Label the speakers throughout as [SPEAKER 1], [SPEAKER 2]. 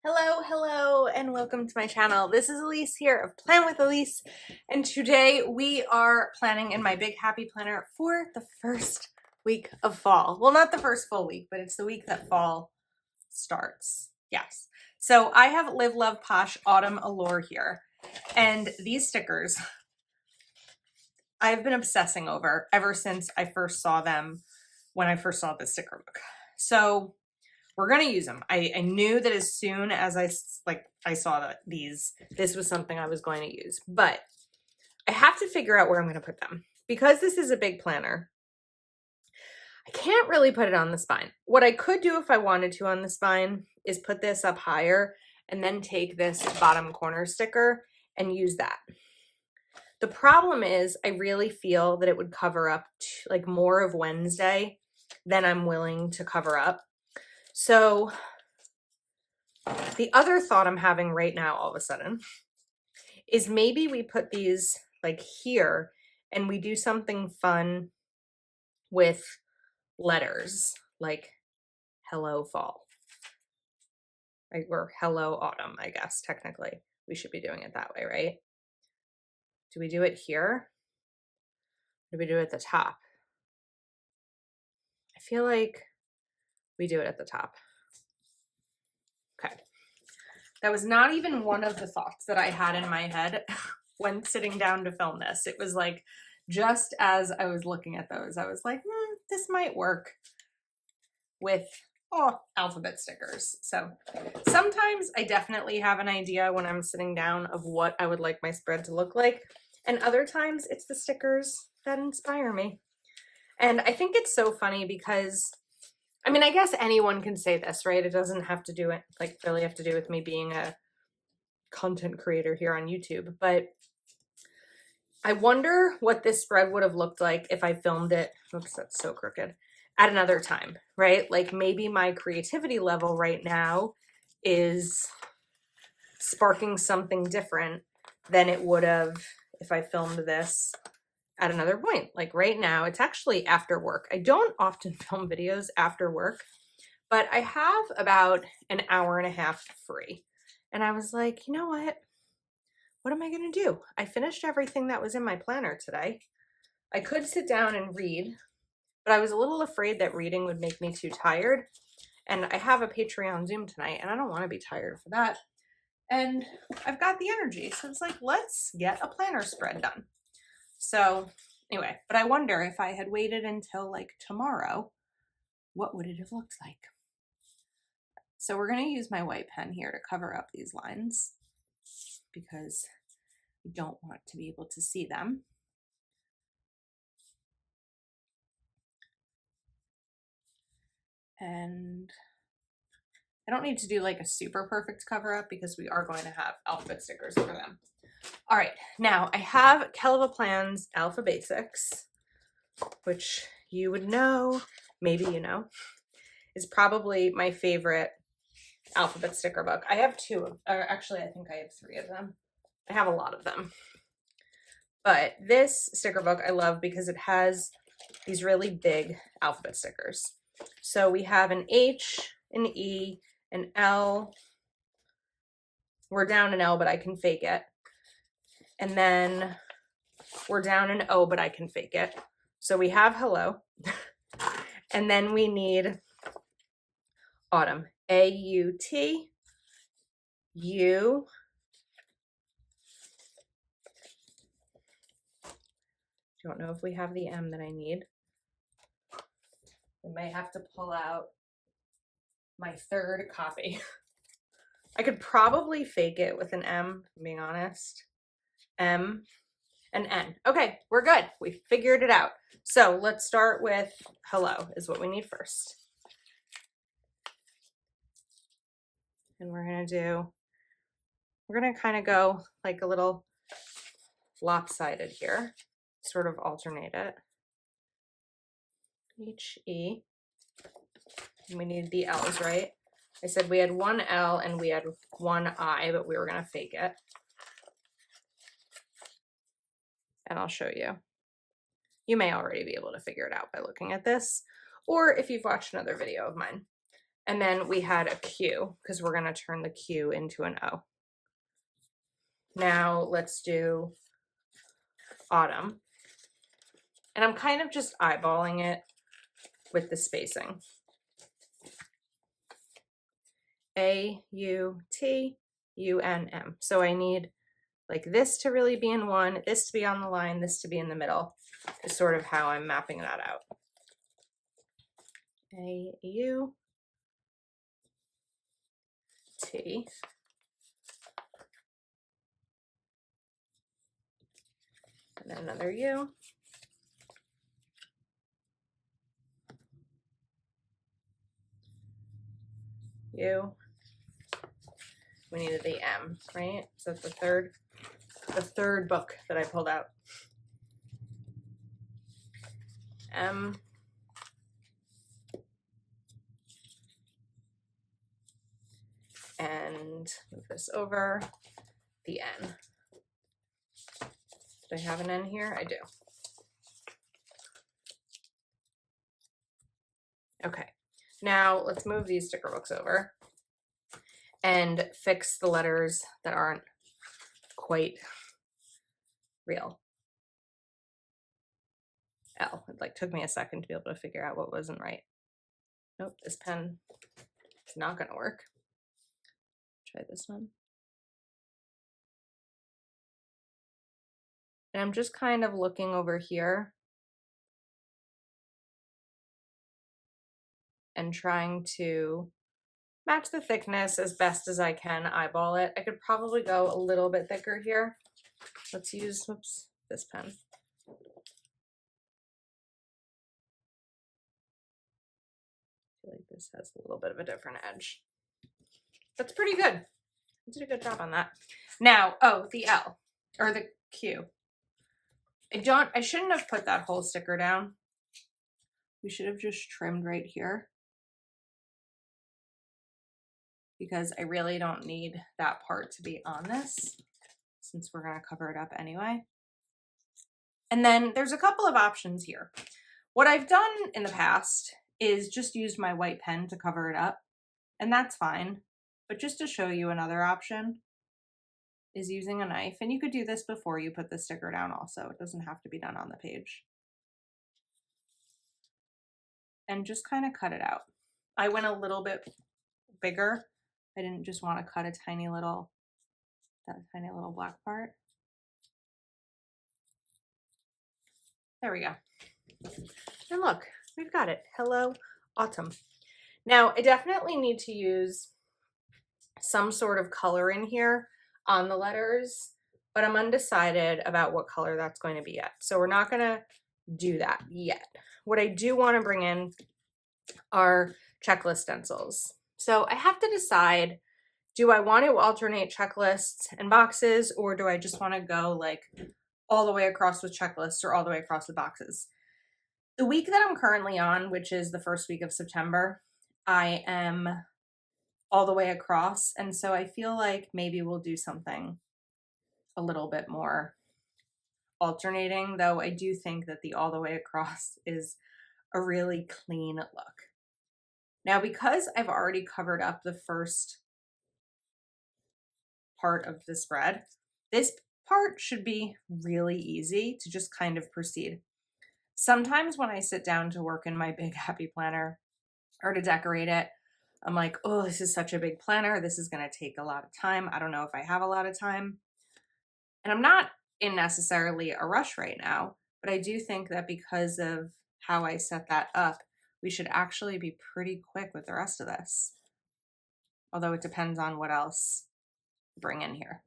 [SPEAKER 1] Hello, and welcome to my channel. This is Elise here of Plan with Elise, and today we are planning in my Big Happy Planner for the first week of fall. Well, not the first full week, but it's the week that fall starts. Yes. So I have Live Love Posh Autumn Allure here, and these stickers I've been obsessing over ever since I first saw them when I first saw the sticker book. So we're going to use them. I knew that as soon as I saw that this was something I was going to use, but I have to figure out where I'm going to put them because this is a big planner. I can't really put it on the spine. What I could do if I wanted to on the spine is put this up higher and then take this bottom corner sticker and use that. The problem is I really feel that it would cover up like more of Wednesday than I'm willing to cover up. So the other thought I'm having right now all of a sudden is maybe we put these like here and we do something fun with letters like hello fall, right? Or hello autumn, I guess technically. We should be doing it that way, right? Do we do it here? Or do we do it at the top? I feel like we do it at the top. Okay. That was not even one of the thoughts that I had in my head when sitting down to film this. It was like, just as I was looking at those, I was like, this might work with alphabet stickers. So sometimes I definitely have an idea when I'm sitting down of what I would like my spread to look like. And other times it's the stickers that inspire me. And I think it's so funny because, I mean, I guess anyone can say this, right? It doesn't have to do it, like really have to do with me being a content creator here on YouTube, but I wonder what this spread would have looked like if I filmed it, oops, that's so crooked, at another time, right? Like maybe my creativity level right now is sparking something different than it would have if I filmed this at another point. Like right now, it's actually after work. I don't often film videos after work, but I have about an hour and a half free. And I was like, you know what am I going to do? I finished everything that was in my planner today. I could sit down and read, but I was a little afraid that reading would make me too tired. And I have a Patreon Zoom tonight, and I don't want to be tired for that. And I've got the energy. So it's like, let's get a planner spread done. So anyway, but I wonder if I had waited until like tomorrow, what would it have looked like? So we're going to use my white pen here to cover up these lines because we don't want to be able to see them. And I don't need to do like a super perfect cover up because we are going to have alphabet stickers for them. All right, now I have Kelva Plan's Alpha Basics, which you would know, maybe you know, is probably my favorite alphabet sticker book. I have actually I think I have 3 of them. I have a lot of them. But this sticker book I love because it has these really big alphabet stickers. So we have an H, an E, an L. We're down an L, but I can fake it. And then we're down an O, but I can fake it. So we have hello. And then we need autumn. A-U-T, U. Don't know if we have the M that I need. I may have to pull out my 3rd copy. I could probably fake it with an M, if I'm being honest. M and N. Okay, we're good. We figured it out. So let's start with hello is what we need first. And we're gonna kind of go like a little lopsided here, sort of alternate it. H-E. And we need the L's, right? I said we had 1 L and we had 1 I, but we were gonna fake it. And I'll show you. You may already be able to figure it out by looking at this, or if you've watched another video of mine. And then we had a Q because we're going to turn the Q into an O. Now let's do autumn. And I'm kind of just eyeballing it with the spacing. A-U-T-U-N-M. So I need like this to really be in one, this to be on the line, this to be in the middle, is sort of how I'm mapping that out. A-U-T. And then another U. U. We needed the M, right? So that's the third book that I pulled out. M. And move this over, the N. Do I have an N here? I do. Okay, now let's move these sticker books over and fix the letters that aren't quite real. L. It like took me a second to be able to figure out what wasn't right. Nope, this pen is not going to work. Try this one. And I'm just kind of looking over here and trying to match the thickness as best as I can, eyeball it. I could probably go a little bit thicker here. Let's use, whoops, this pen. I feel like this has a little bit of a different edge. That's pretty good. I did a good job on that. Now, oh, the L, or the Q. I shouldn't have put that whole sticker down. We should have just trimmed right here, because I really don't need that part to be on this since we're going to cover it up anyway. And then there's a couple of options here. What I've done in the past is just used my white pen to cover it up, and that's fine. But just to show you another option is using a knife, and you could do this before you put the sticker down also. It doesn't have to be done on the page. And just kind of cut it out. I went a little bit bigger. I didn't just want to cut that tiny little black part. There we go. And look, we've got it. Hello, autumn. Now, I definitely need to use some sort of color in here on the letters, but I'm undecided about what color that's going to be yet. So we're not going to do that yet. What I do want to bring in are checklist stencils. So I have to decide, do I want to alternate checklists and boxes, or do I just want to go like all the way across with checklists or all the way across with boxes? The week that I'm currently on, which is the first week of September, I am all the way across. And so I feel like maybe we'll do something a little bit more alternating, though I do think that the all the way across is a really clean look. Now, because I've already covered up the first part of the spread, this part should be really easy to just kind of proceed. Sometimes when I sit down to work in my big happy planner or to decorate it, I'm like, oh, this is such a big planner. This is going to take a lot of time. I don't know if I have a lot of time. And I'm not in necessarily a rush right now, but I do think that because of how I set that up, we should actually be pretty quick with the rest of this. Although it depends on what else to bring in here.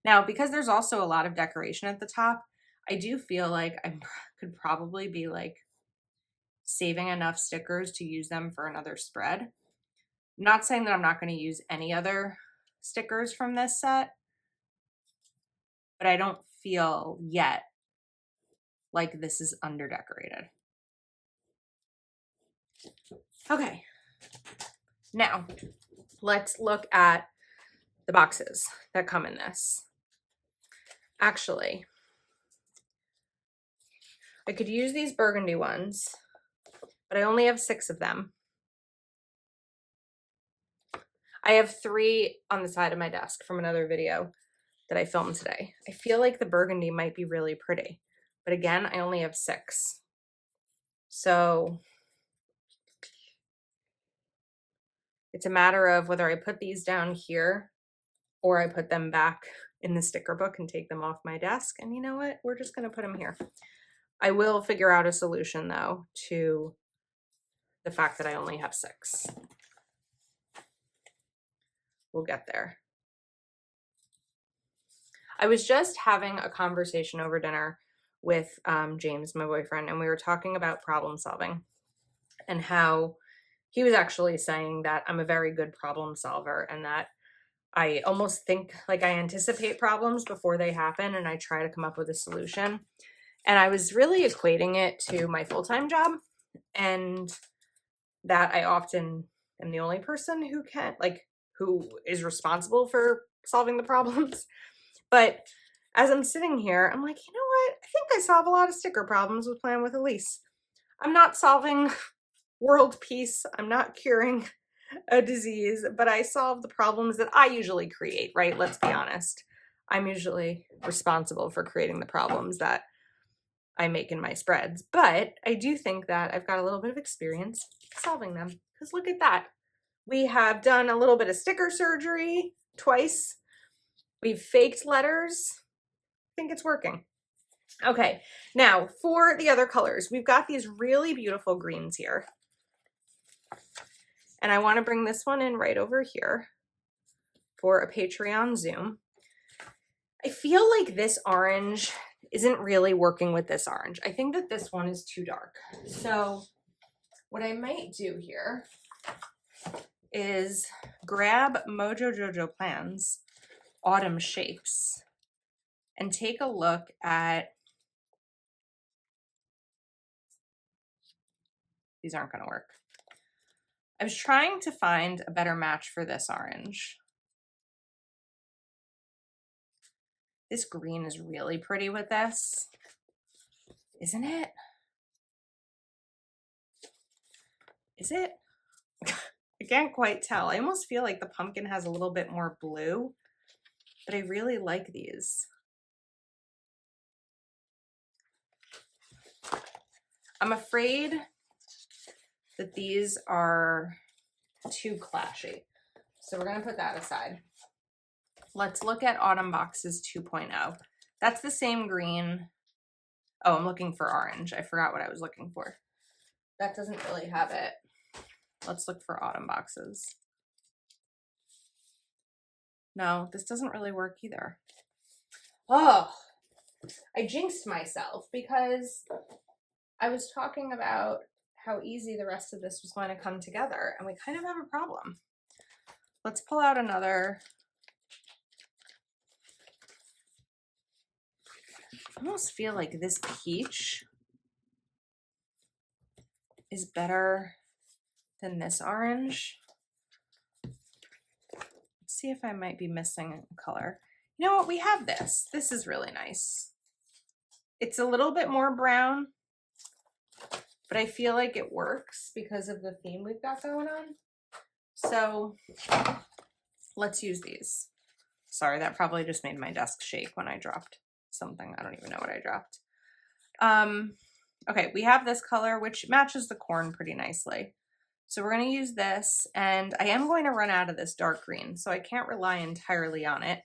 [SPEAKER 1] Now, because there's also a lot of decoration at the top, I do feel like I could probably be like saving enough stickers to use them for another spread. I'm not saying that I'm not going to use any other stickers from this set, but I don't feel yet like this is under decorated. Okay, now let's look at the boxes that come in this. Actually, I could use these burgundy ones, but I only have 6 of them. I have 3 on the side of my desk from another video that I filmed today. I feel like the burgundy might be really pretty, but again, I only have 6. So it's a matter of whether I put these down here or I put them back in the sticker book and take them off my desk. And you know what? We're just going to put them here. I will figure out a solution though to the fact that I only have 6. We'll get there. I was just having a conversation over dinner with James, my boyfriend, and we were talking about problem solving and how he was actually saying that I'm a very good problem solver and that I almost think like I anticipate problems before they happen and I try to come up with a solution. And I was really equating it to my full-time job and that I often am the only person who can, like, who is responsible for solving the problems. But as I'm sitting here, I'm like, you know what? I think I solve a lot of sticker problems with Plan with Elise. I'm not solving world peace. I'm not curing a disease, but I solve the problems that I usually create, right? Let's be honest. I'm usually responsible for creating the problems that I make in my spreads, but I do think that I've got a little bit of experience solving them. Because look at that. We have done a little bit of sticker surgery twice. We've faked letters. I think it's working. Okay, now for the other colors, we've got these really beautiful greens here. And I want to bring this one in right over here for a Patreon Zoom. I feel like this orange isn't really working with this orange. I think that this one is too dark. So what I might do here is grab Mojo Jojo Plans Autumn Shapes and take a look at, these aren't going to work. I was trying to find a better match for this orange. This green is really pretty with this, isn't it? Is it? I can't quite tell. I almost feel like the pumpkin has a little bit more blue, but I really like these. I'm afraid that these are too clashy. So we're gonna put that aside. Let's look at Autumn Boxes 2.0. That's the same green. Oh, I'm looking for orange. I forgot what I was looking for. That doesn't really have it. Let's look for Autumn Boxes. No, this doesn't really work either. Oh, I jinxed myself because I was talking about how easy the rest of this was going to come together, and we kind of have a problem. Let's pull out another. I almost feel like this peach is better than this orange. Let's see if I might be missing a color. You know what? We have this. This is really nice. It's a little bit more brown, but I feel like it works because of the theme we've got going on. So let's use these. Sorry, that probably just made my desk shake when I dropped something. I don't even know what I dropped. Okay, we have this color, which matches the corn pretty nicely. So we're going to use this, and I am going to run out of this dark green, so I can't rely entirely on it.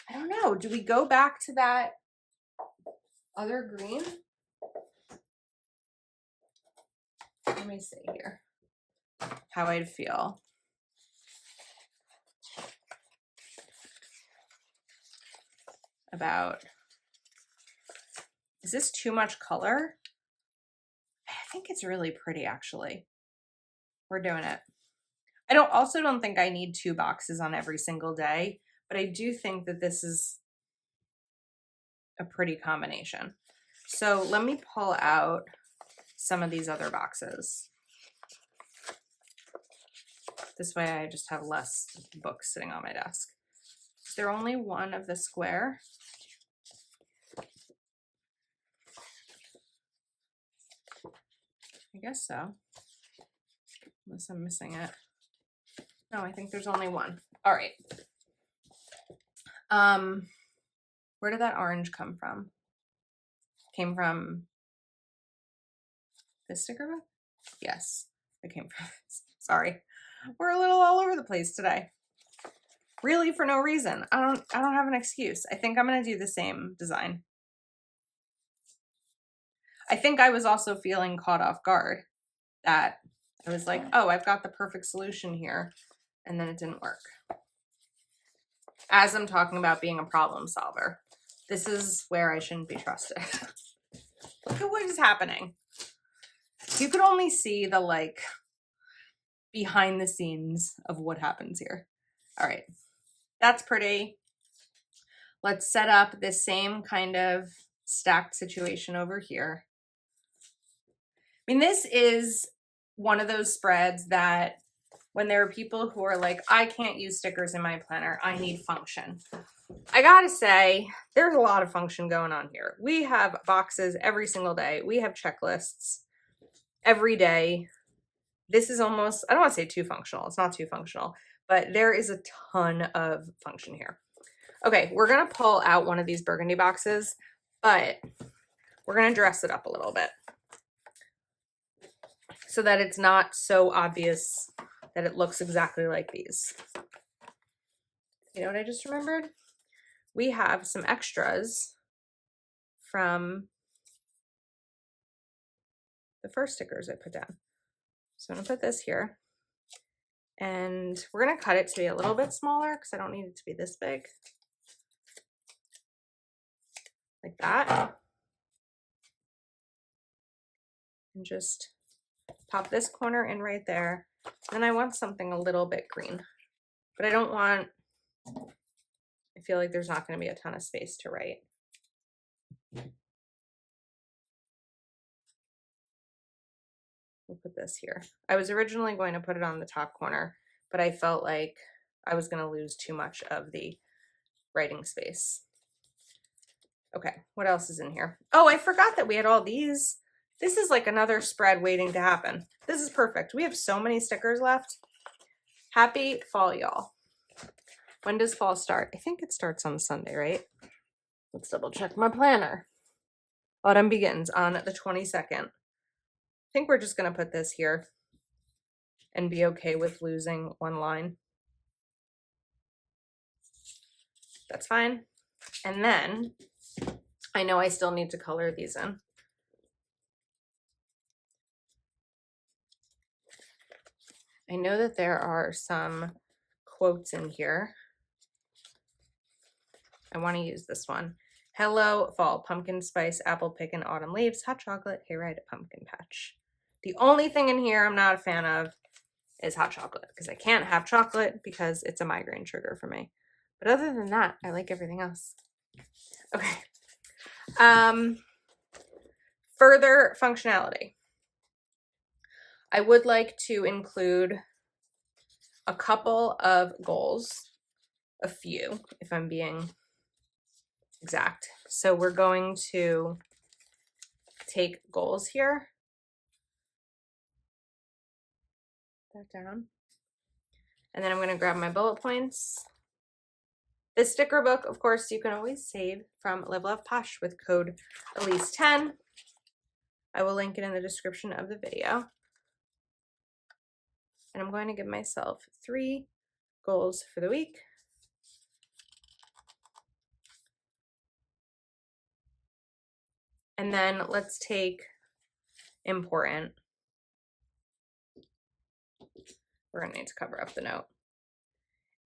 [SPEAKER 1] I don't know. Do we go back to that other green? Let me see here how I'd feel. About, is this too much color? I think it's really pretty, actually. We're doing it. I also don't think I need 2 boxes on every single day, but I do think that this is a pretty combination. So let me pull out some of these other boxes. This way I just have less books sitting on my desk. Is there only one of the square? I guess so. Unless I'm missing it. No, I think there's only one. All right. Where did that orange come from? Came from this sticker book? Yes, it came from this. Sorry. We're a little all over the place today. Really for no reason. I don't have an excuse. I think I'm gonna do the same design. I think I was also feeling caught off guard that I was like, oh, I've got the perfect solution here, and then it didn't work. As I'm talking about being a problem solver, this is where I shouldn't be trusted. Look at what is happening. You could only see the like behind the scenes of what happens here. All right, that's pretty. Let's set up this same kind of stacked situation over here. I mean, this is one of those spreads that when there are people who are like, I can't use stickers in my planner, I need function. I gotta say, there's a lot of function going on here. We have boxes every single day. We have checklists every day. This is almost, I don't want to say too functional. It's not too functional, but there is a ton of function here. Okay, we're gonna pull out one of these burgundy boxes, but we're gonna dress it up a little bit so that it's not so obvious that it looks exactly like these. You know what I just remembered? We have some extras from the first stickers I put down. So I'm gonna put this here, and we're gonna cut it to be a little bit smaller because I don't need it to be this big. Like that. And just pop this corner in right there. And I want something a little bit green, but I don't want, I feel like there's not going to be a ton of space to write. We'll put this here. I was originally going to put it on the top corner, but I felt like I was going to lose too much of the writing space. Okay, what else is in here? Oh, I forgot that we had all these. This is like another spread waiting to happen. This is perfect. We have so many stickers left. Happy fall, y'all. When does fall start? I think it starts on Sunday, right? Let's double check my planner. Autumn begins on the 22nd. I think we're just gonna put this here and be okay with losing one line. That's fine. And then I know I still need to color these in. I know that there are some quotes in here. I want to use this one. Hello, fall, pumpkin spice, apple pick, autumn leaves, hot chocolate, hayride, pumpkin patch. The only thing in here I'm not a fan of is hot chocolate, because I can't have chocolate because it's a migraine trigger for me. But other than that, I like everything else. Okay. Further functionality. I would like to include a couple of goals, a few, if I'm being exact. So we're going to take goals here, that down, and then I'm going to grab my bullet points. This sticker book, of course, you can always save from Live Love Posh with code Elise10. I will link it in the description of the video. And I'm going to give myself 3 goals for the week. And then let's take important. We're going to need to cover up the note.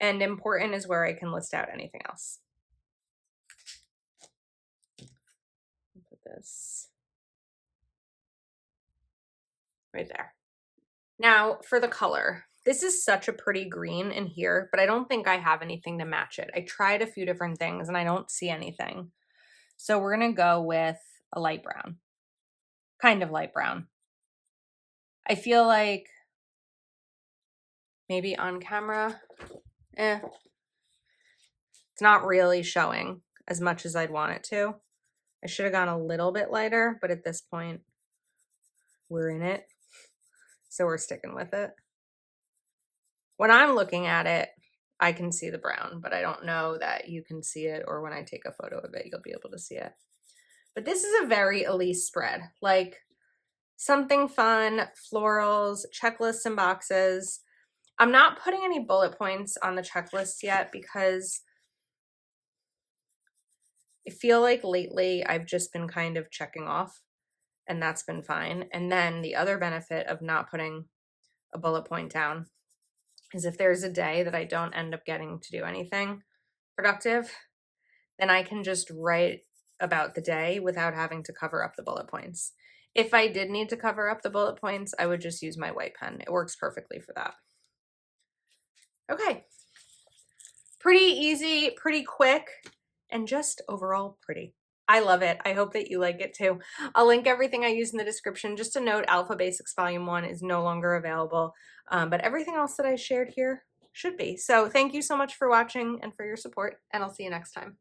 [SPEAKER 1] And important is where I can list out anything else. Put this right there. Now for the color, this is such a pretty green in here, but I don't think I have anything to match it. I tried a few different things and I don't see anything. So we're gonna go with a light brown, kind of light brown. I feel like maybe on camera, it's not really showing as much as I'd want it to. I should have gone a little bit lighter, but at this point, we're in it. So we're sticking with it. when I'm looking at it, I can see the brown, but I don't know that you can see it, or when I take a photo of it, you'll be able to see it. But this is a very Elise spread, like something fun, florals, checklists and boxes. I'm not putting any bullet points on the checklist yet because I feel like lately I've just been kind of checking off, and that's been fine. And then the other benefit of not putting a bullet point down is if there's a day that I don't end up getting to do anything productive, then I can just write about the day without having to cover up the bullet points. If I did need to cover up the bullet points, I would just use my white pen. It works perfectly for that. Okay. Pretty easy, pretty quick, and just overall pretty. I love it. I hope that you like it too. I'll link everything I use in the description. Just a note, Alpha Basics Volume 1 is no longer available, but everything else that I shared here should be. So thank you so much for watching and for your support, and I'll see you next time.